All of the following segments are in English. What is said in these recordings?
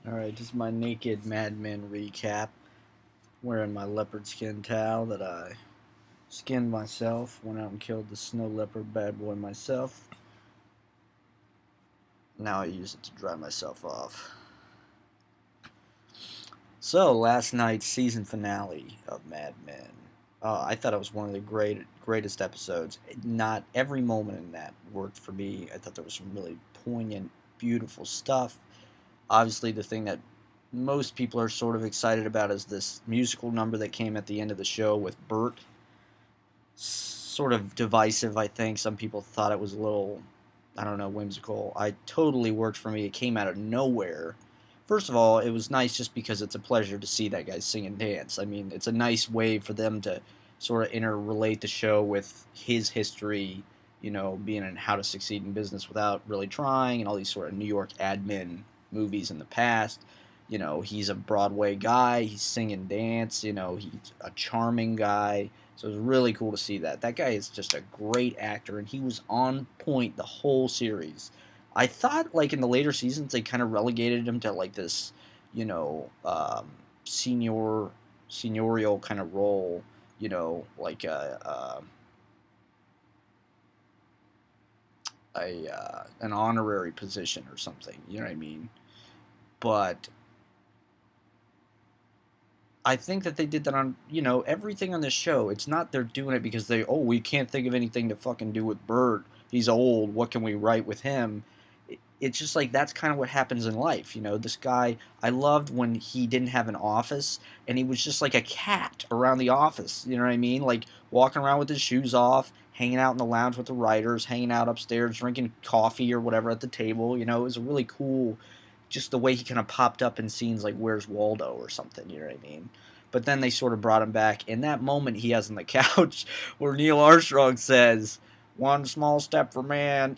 Alright, this is my naked Mad Men recap. Wearing my leopard skin towel that I skinned myself. Went out and killed the snow leopard bad boy myself. Now I use it to dry myself off. So, last night's season finale of Mad Men. I thought it was one of the greatest episodes. Not every moment in that worked for me. I thought there was some really poignant, beautiful stuff. Obviously, the thing that most people are sort of excited about is this musical number that came at the end of the show with Bert. Sort of divisive, I think. Some people thought it was a little, I don't know, whimsical. I totally worked for me. It came out of nowhere. First of all, it was nice just because it's a pleasure to see that guy sing and dance. I mean, it's a nice way for them to sort of interrelate the show with his history, being in How to Succeed in Business Without Really Trying and all these sort of New York admin movies in the past. He's a Broadway guy. He's sing and dance. He's a charming guy. So it was really cool to see that. That guy is just a great actor, and he was on point the whole series. I thought, like, in the later seasons, they kind of relegated him to, like, this, you know, um, senior, seniorial kind of role, like an honorary position or something. You know what I mean? But I think that they did that on, everything on this show. It's not they're doing it because we can't think of anything to fucking do with Bert. He's old. What can we write with him? It's just like that's kind of what happens in life. This guy, I loved when he didn't have an office and he was just like a cat around the office. You know what I mean? Like walking around with his shoes off, hanging out in the lounge with the writers, hanging out upstairs, drinking coffee or whatever at the table. It was a really cool, just the way he kind of popped up in scenes like Where's Waldo or something, you know what I mean? But then they sort of brought him back. In that moment he has on the couch where Neil Armstrong says, "One small step for man,"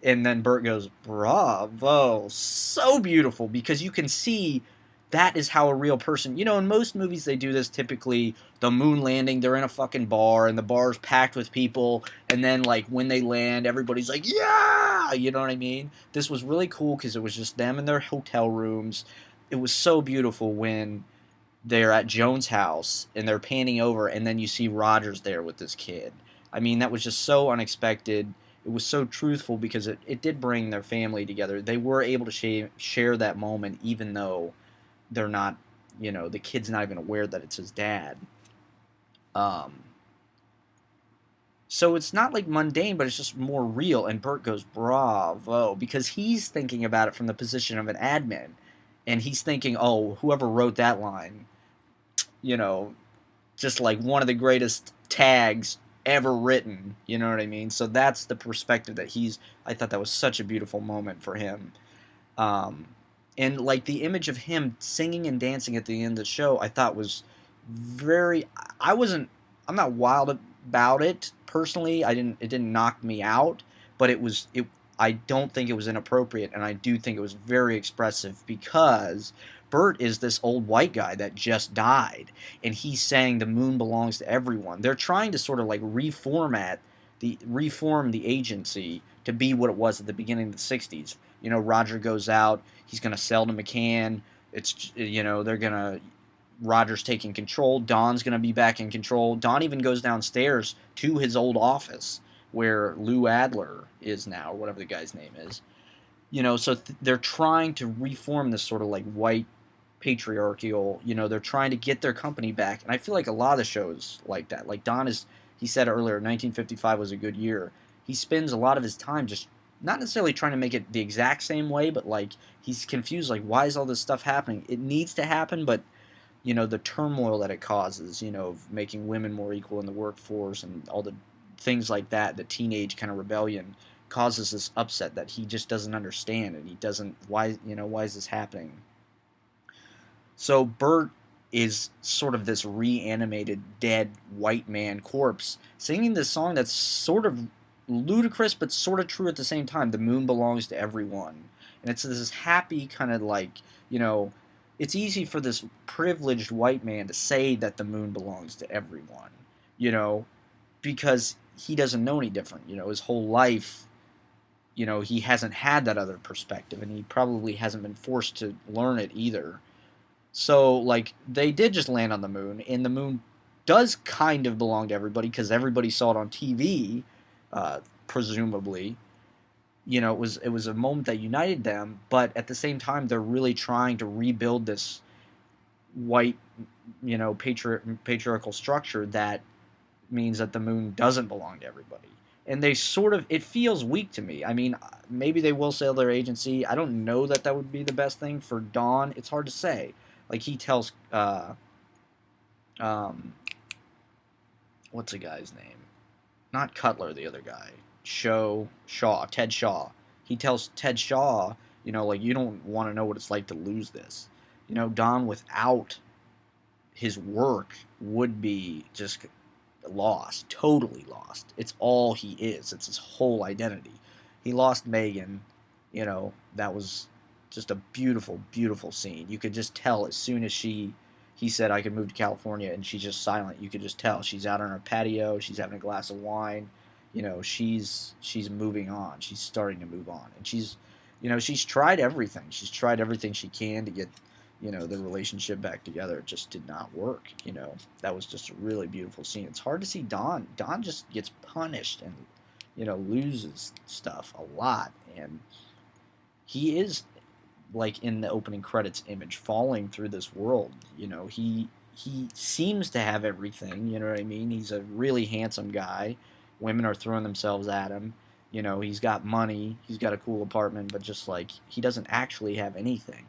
and then Bert goes, "Bravo." So beautiful because you can see that is how a real person, in most movies they do this typically, the moon landing, they're in a fucking bar and the bar's packed with people, and then like when they land, everybody's like, yeah, you know what I mean? This was really cool because it was just them in their hotel rooms. It was so beautiful when they're at Joan's house and they're panning over, and then you see Rogers there with this kid. I mean, that was just so unexpected. It was so truthful because it did bring their family together. They were able to share that moment, even though they're not, the kid's not even aware that it's his dad. Um, so it's not like mundane, but it's just more real. And Bert goes, "Bravo," because he's thinking about it from the position of an admin. And he's thinking, oh, whoever wrote that line, you know, just like one of the greatest tags ever written. You know what I mean? So that's the perspective that I thought that was such a beautiful moment for him. Um, and like the image of him singing and dancing at the end of the show, I thought was very. I wasn't. I'm not wild about it personally. I didn't. It didn't knock me out, but it was. It. I don't think it was inappropriate, and I do think it was very expressive because Bert is this old white guy that just died, and he's saying the moon belongs to everyone. They're trying to sort of like reform the agency to be what it was at the beginning of the '60s. Roger goes out. He's going to sell to McCann. They're going to. Roger's taking control. Don's going to be back in control. Don even goes downstairs to his old office where Lou Adler is now, or whatever the guy's name is. So they're trying to reform this sort of like white patriarchal, they're trying to get their company back. And I feel like a lot of the shows like that. Like Don he said earlier, 1955 was a good year. He spends a lot of his time just not necessarily trying to make it the exact same way, but like he's confused, like why is all this stuff happening? It needs to happen, but the turmoil that it causes, of making women more equal in the workforce and all the things like that, the teenage kind of rebellion causes this upset that he just doesn't understand, and he doesn't, why is this happening? So Bert is sort of this reanimated dead white man corpse singing this song that's sort of ludicrous but sort of true at the same time. The moon belongs to everyone, and it's this happy kind of like, it's easy for this privileged white man to say that the moon belongs to everyone, you know because he doesn't know any different. His whole life he hasn't had that other perspective, and he probably hasn't been forced to learn it either. So, like, they did just land on the moon, and the moon does kind of belong to everybody because everybody saw it on TV, presumably. It was a moment that united them, but at the same time, they're really trying to rebuild this white, patriarchal structure that means that the moon doesn't belong to everybody. And they sort of, it feels weak to me. I mean, maybe they will sell their agency. I don't know that that would be the best thing for Dawn. It's hard to say. Like, he tells, um, what's the guy's name? Not Cutler, the other guy. Ted Shaw. He tells Ted Shaw, like, you don't want to know what it's like to lose this. Don without his work would be just lost, totally lost. It's all he is. It's his whole identity. He lost Megan. That was just a beautiful, beautiful scene. You could just tell as soon as he said I could move to California, and she's just silent. You could just tell she's out on her patio. She's having a glass of wine. She's moving on. She's starting to move on, and she's tried everything. She's tried everything she can to get the relationship back together. It just did not work. That was just a really beautiful scene. It's hard to see Don. Don just gets punished and loses stuff a lot, and he is, like, in the opening credits image, falling through this world. He seems to have everything. You know what I mean? He's a really handsome guy. Women are throwing themselves at him. He's got money. He's got a cool apartment, but just like he doesn't actually have anything.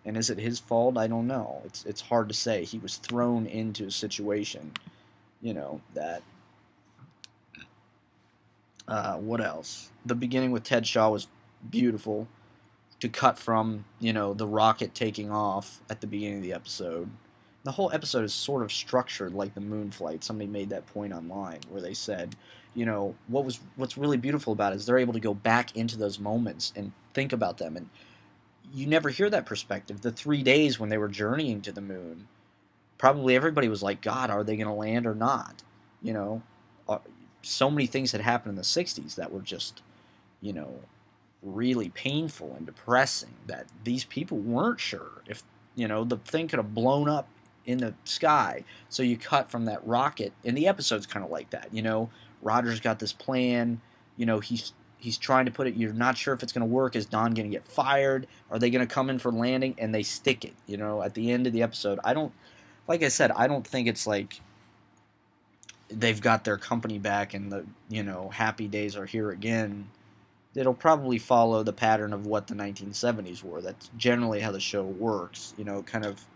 And is it his fault? I don't know. It's hard to say. He was thrown into a situation, that. What else? The beginning with Ted Shaw was beautiful. To cut from, the rocket taking off at the beginning of the episode. The whole episode is sort of structured like the moon flight. Somebody made that point online where they said, what's really beautiful about it is they're able to go back into those moments and think about them, and you never hear that perspective. The 3 days when they were journeying to the moon, probably everybody was like, God, are they going to land or not? So many things had happened in the 60s that were just, you know, really painful and depressing, that these people weren't sure if, the thing could have blown up in the sky. So you cut from that rocket, and the episode's kind of like that. Roger's got this plan. He's trying to put it. You're not sure if it's going to work. Is Don going to get fired? Are they going to come in for landing? And they stick it. At the end of the episode, like I said, I don't think it's like they've got their company back and the happy days are here again. It'll probably follow the pattern of what the 1970s were. That's generally how the show works. Kind of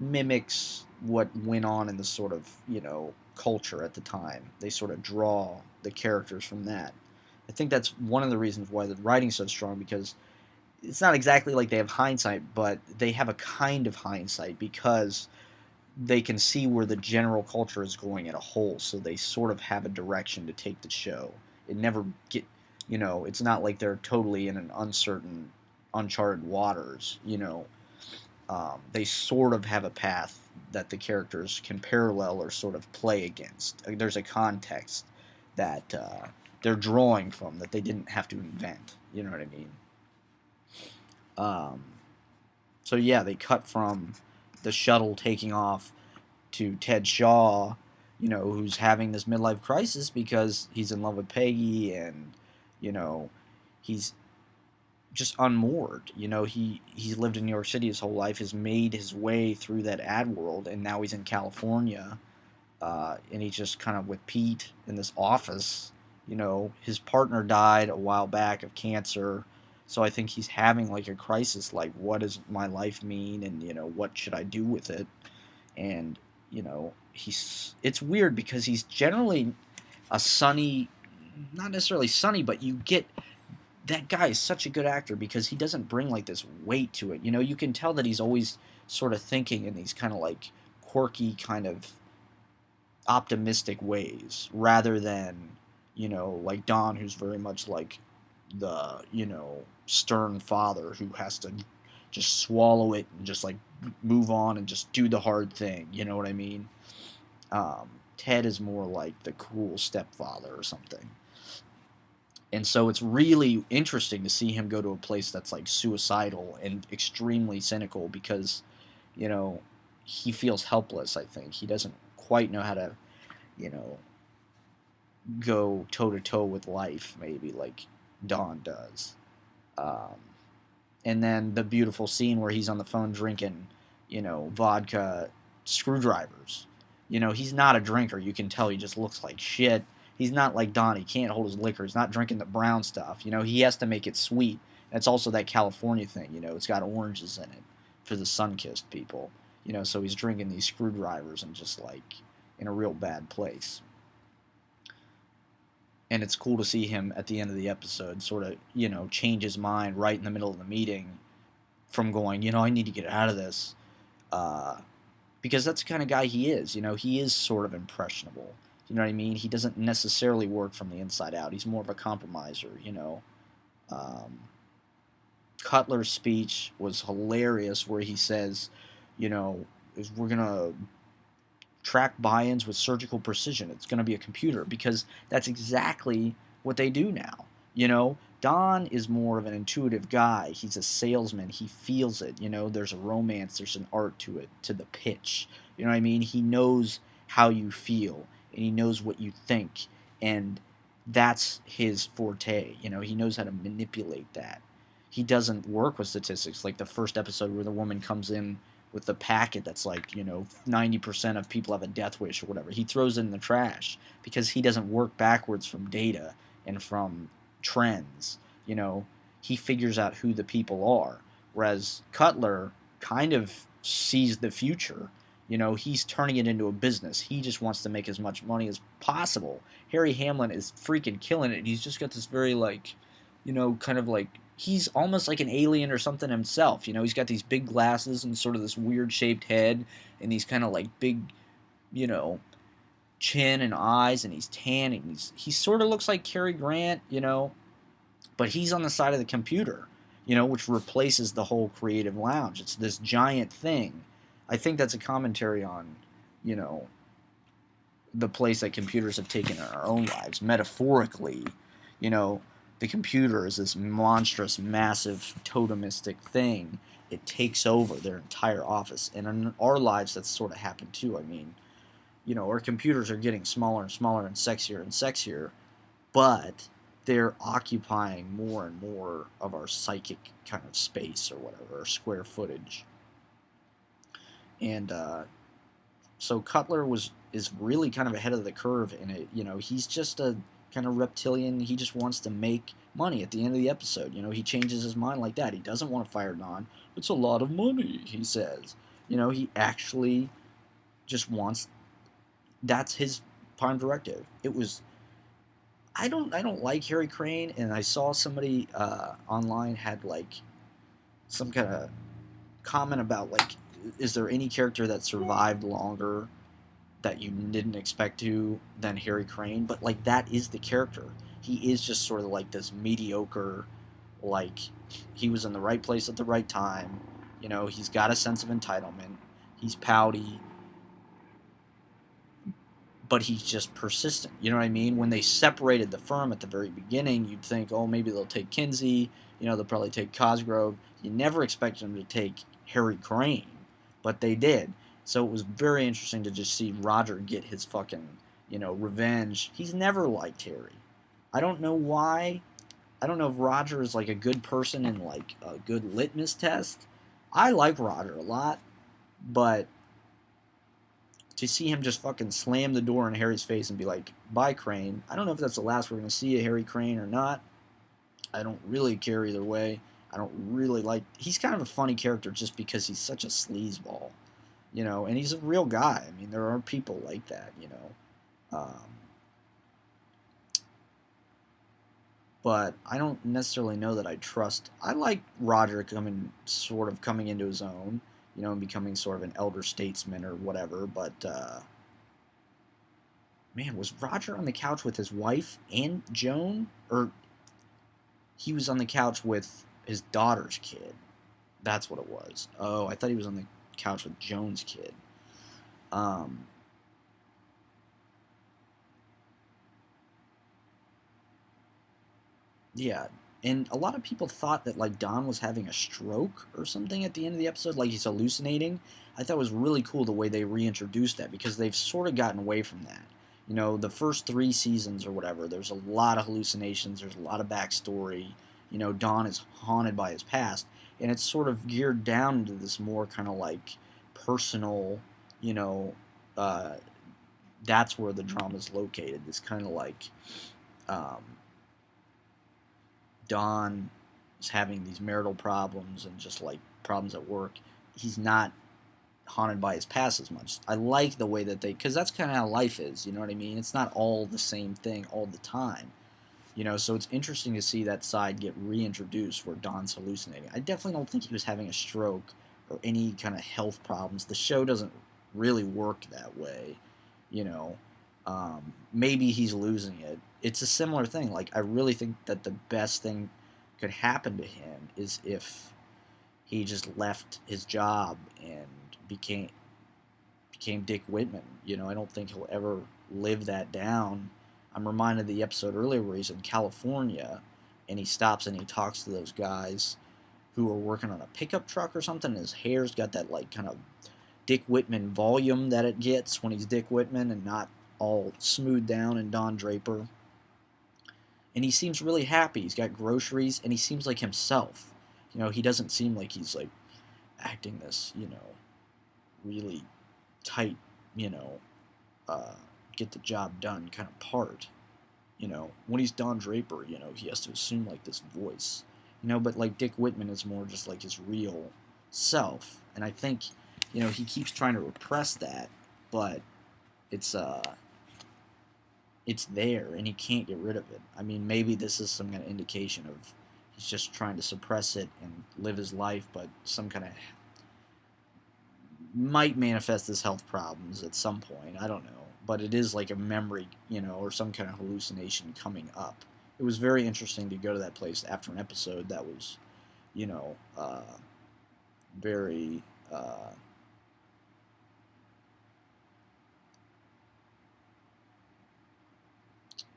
mimics what went on in the sort of, culture at the time. They sort of draw the characters from that. I think that's one of the reasons why the writing's so strong, because it's not exactly like they have hindsight, but they have a kind of hindsight because they can see where the general culture is going at a whole, so they sort of have a direction to take the show. It never it's not like they're totally in an uncertain, uncharted waters. They sort of have a path that the characters can parallel or sort of play against. There's a context that they're drawing from that they didn't have to invent. You know what I mean? So yeah, they cut from the shuttle taking off to Ted Shaw, who's having this midlife crisis because he's in love with Peggy, and he's just unmoored. He's lived in New York City his whole life, has made his way through that ad world, and now he's in California, and he's just kind of with Pete in this office. His partner died a while back of cancer, so I think he's having like a crisis, like, what does my life mean, and what should I do with it? And it's weird because he's generally a sunny, not necessarily sunny, but you get that guy is such a good actor because he doesn't bring like this weight to it. You can tell that he's always sort of thinking in these kind of like quirky, kind of optimistic ways, rather than like Don, who's very much like the stern father who has to just swallow it and just like move on and just do the hard thing. You know what I mean? Ted is more like the cool stepfather or something. And so it's really interesting to see him go to a place that's like suicidal and extremely cynical because, you know, he feels helpless, I think. He doesn't quite know how to, you know, go toe to toe with life, maybe like Don does. Um, and then the beautiful scene where he's on the phone drinking, vodka screwdrivers. He's not a drinker. You can tell he just looks like shit. He's not like Don. He can't hold his liquor. He's not drinking the brown stuff. He has to make it sweet. That's also that California thing. It's got oranges in it for the sun-kissed people. So he's drinking these screwdrivers and just like in a real bad place. And it's cool to see him at the end of the episode sort of, change his mind right in the middle of the meeting from going, I need to get out of this. Because that's the kind of guy he is. He is sort of impressionable. You know what I mean? He doesn't necessarily work from the inside out. He's more of a compromiser, Cutler's speech was hilarious where he says, we're going to track buy-ins with surgical precision. It's going to be a computer because that's exactly what they do now. Don is more of an intuitive guy. He's a salesman. He feels it. There's a romance. There's an art to it, to the pitch. You know what I mean? He knows how you feel and he knows what you think. And that's his forte. He knows how to manipulate that. He doesn't work with statistics like the first episode where the woman comes in with the packet that's like, 90% of people have a death wish or whatever. He throws it in the trash because he doesn't work backwards from data and from trends. He figures out who the people are. Whereas Cutler kind of sees the future. He's turning it into a business. He just wants to make as much money as possible. Harry Hamlin is freaking killing it. He's just got this very like, kind of like, he's almost like an alien or something himself. He's got these big glasses and sort of this weird shaped head and these kind of like big, chin and eyes, and he's tan and he sort of looks like Cary Grant, but he's on the side of the computer, which replaces the whole creative lounge. It's this giant thing. I think that's a commentary on, the place that computers have taken in our own lives. Metaphorically, the computer is this monstrous, massive, totemistic thing. It takes over their entire office. And in our lives, that's sort of happened too. I mean, our computers are getting smaller and smaller and sexier, but they're occupying more and more of our psychic kind of space or whatever, or square footage. And so Cutler is really kind of ahead of the curve in it. He's just a kind of reptilian. He just wants to make money at the end of the episode. He changes his mind like that. He doesn't want to fire Don. It's a lot of money, he says. He actually just wants. That's his prime directive. It was. I don't like Harry Crane, and I saw somebody online had like some kind of comment about like, is there any character that survived longer that you didn't expect to than Harry Crane? But like that is the character. He is just sort of like this mediocre, like he was in the right place at the right time. He's got a sense of entitlement. He's pouty, but he's just persistent. You know what I mean? When they separated the firm at the very beginning, you'd think, oh, maybe they'll take Kinsey. They'll probably take Cosgrove. You never expected them to take Harry Crane, but they did. So it was very interesting to just see Roger get his fucking, revenge. He's never liked Harry. I don't know why. I don't know if Roger is like a good person and like a good litmus test. I like Roger a lot, but to see him just fucking slam the door in Harry's face and be like, bye, Crane. I don't know if that's the last we're going to see of Harry Crane or not. I don't really care either way. I don't really like... He's kind of a funny character just because he's such a sleazeball. And he's a real guy. I mean, there are people like that, but I don't necessarily know that I trust... I like Roger coming into his own, and becoming sort of an elder statesman or whatever, but, man, was Roger on the couch with his wife and Joan? Or he was on the couch with his daughter's kid? That's what it was. Oh, I thought he was on the couch with Joan's kid. Yeah, and a lot of people thought that like Don was having a stroke or something at the end of the episode, like he's hallucinating. I thought it was really cool the way they reintroduced that because they've sort of gotten away from that. You know, the first 3 seasons or whatever, there's a lot of hallucinations, there's a lot of backstory. You know, Don is haunted by his past, and it's sort of geared down into this more kind of like personal, you know, uh, that's where the drama is located. This kind of like um, Don is having these marital problems and just like problems at work. He's not haunted by his past as much. I like the way that they, because that's kind of how life is. You know what I mean? It's not all the same thing all the time. You know, so it's interesting to see that side get reintroduced where Don's hallucinating. I definitely don't think he was having a stroke or any kind of health problems. The show doesn't really work that way. You know, maybe he's losing it. It's a similar thing. Like, I really think that the best thing could happen to him is if he just left his job and became Dick Whitman. You know, I don't think he'll ever live that down. I'm reminded of the episode earlier where he's in California and he stops and he talks to those guys who are working on a pickup truck or something. And his hair's got that like kind of Dick Whitman volume that it gets when he's Dick Whitman and not all smoothed down and Don Draper. And he seems really happy. He's got groceries and he seems like himself. You know, he doesn't seem like he's like acting this, you know, really tight, you know, uh, get the job done kind of part. You know, when he's Don Draper, you know, he has to assume like this voice. You know, but like Dick Whitman is more just like his real self. And I think, you know, he keeps trying to repress that, but it's it's there and he can't get rid of it. I mean, maybe this is some kind of indication of he's just trying to suppress it and live his life, but some kind of might manifest as health problems at some point. I don't know, but it is like a memory, you know, or some kind of hallucination coming up. It was very interesting to go to that place after an episode that was, you know, very,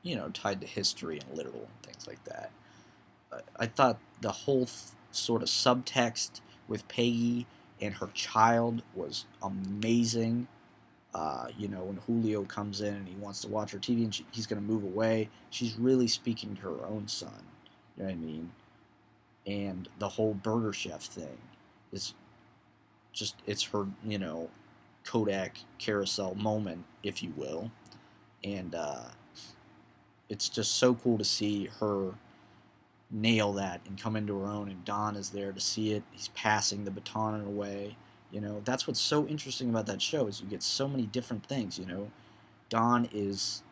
you know, tied to history and literal and things like that. I thought the whole sort of subtext with Peggy and her child was amazing. You know, when Julio comes in and he wants to watch her TV and he's going to move away, she's really speaking to her own son. You know what I mean? And the whole Burger Chef thing is just, it's her, you know, Kodak carousel moment, if you will. And it's just so cool to see her nail that and come into her own, and Don is there to see it. He's passing the baton in a way. You know, that's what's so interesting about that show is you get so many different things. You know, Don is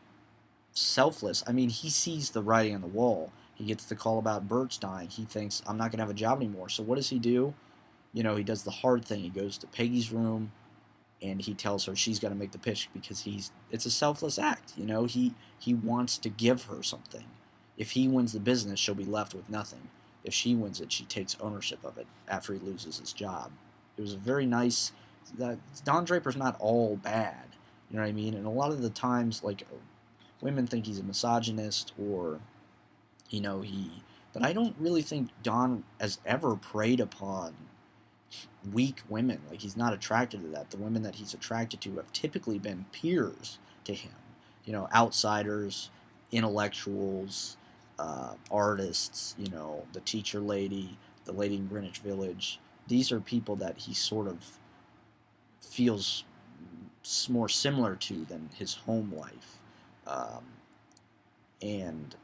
selfless. I mean, he sees the writing on the wall. He gets the call about Bert's dying. He thinks, I'm not going to have a job anymore. So what does he do? You know, he does the hard thing. He goes to Peggy's room and he tells her she's got to make the pitch because it's a selfless act. You know, he wants to give her something. If he wins the business, she'll be left with nothing. If she wins it, she takes ownership of it after he loses his job. It was a very nice. That Don Draper's not all bad. You know what I mean? And a lot of the times, like women think he's a misogynist or, you know, But I don't really think Don has ever preyed upon weak women. Like he's not attracted to that. The women that he's attracted to have typically been peers to him. You know, outsiders, intellectuals, artists. You know, the teacher lady, the lady in Greenwich Village. These are people that he sort of feels more similar to than his home life. Um, and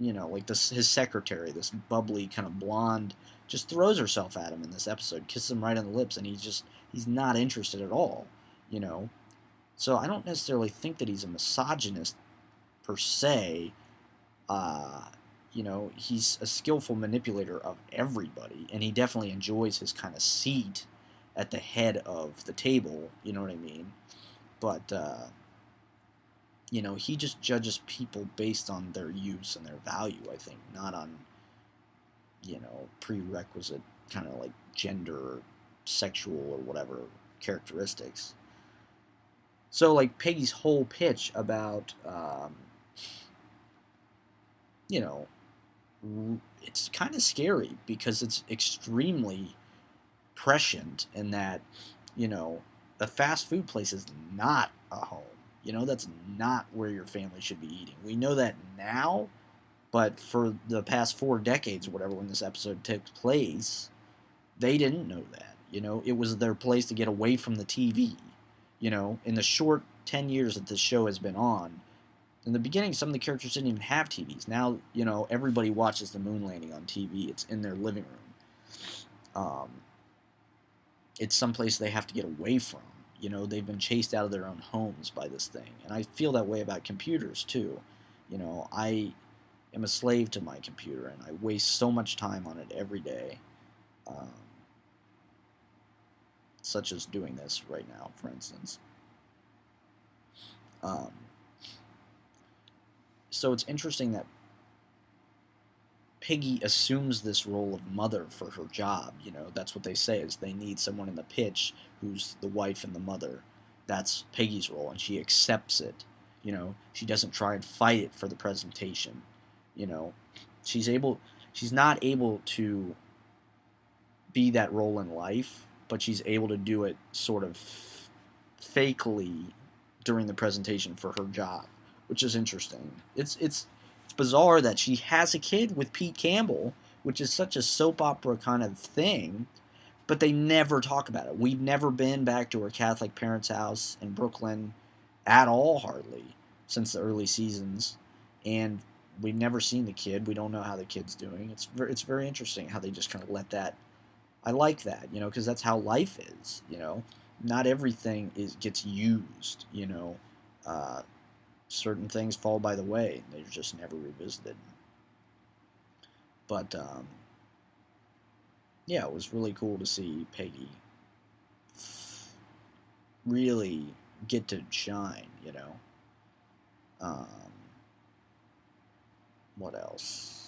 you know, like his secretary, this bubbly kind of blonde, just throws herself at him in this episode, kisses him right on the lips, and he's not interested at all, you know. So I don't necessarily think that he's a misogynist per se. Uh, you know, he's a skillful manipulator of everybody, and he definitely enjoys his kind of seat at the head of the table. You know what I mean? But you know, he just judges people based on their use and their value, I think, not on, you know, prerequisite kind of like gender or sexual or whatever characteristics. So, like, Peggy's whole pitch about, you know, it's kind of scary because it's extremely prescient in that, you know, a fast food place is not a home. You know, that's not where your family should be eating. We know that now, but for the past 4 decades or whatever, when this episode took place, they didn't know that. You know, it was their place to get away from the TV. You know, in the short 10 years that this show has been on, in the beginning, some of the characters didn't even have TVs. Now, you know, everybody watches the moon landing on TV. It's in their living room. It's someplace they have to get away from. You know, they've been chased out of their own homes by this thing. And I feel that way about computers, too. You know, I am a slave to my computer, and I waste so much time on it every day. Um, Such as doing this right now, for instance. Um, so it's interesting that Piggy assumes this role of mother for her job. You know, that's what they say is they need someone in the pitch who's the wife and the mother. That's Peggy's role, and she accepts it. You know, she doesn't try and fight it for the presentation. You know, she's able. She's not able to be that role in life, but she's able to do it sort of fakely during the presentation for her job, which is interesting. It's bizarre that she has a kid with Pete Campbell, which is such a soap opera kind of thing, but they never talk about it. We've never been back to her Catholic parents' house in Brooklyn at all, hardly, since the early seasons, and we've never seen the kid. We don't know how the kid's doing. It's very interesting how they just kind of let that. I like that, you know, because that's how life is, you know. Not everything gets used, you know. Uh, Certain things fall by the way; they're just never revisited. But yeah, it was really cool to see Peggy really get to shine, you know. Um, what else?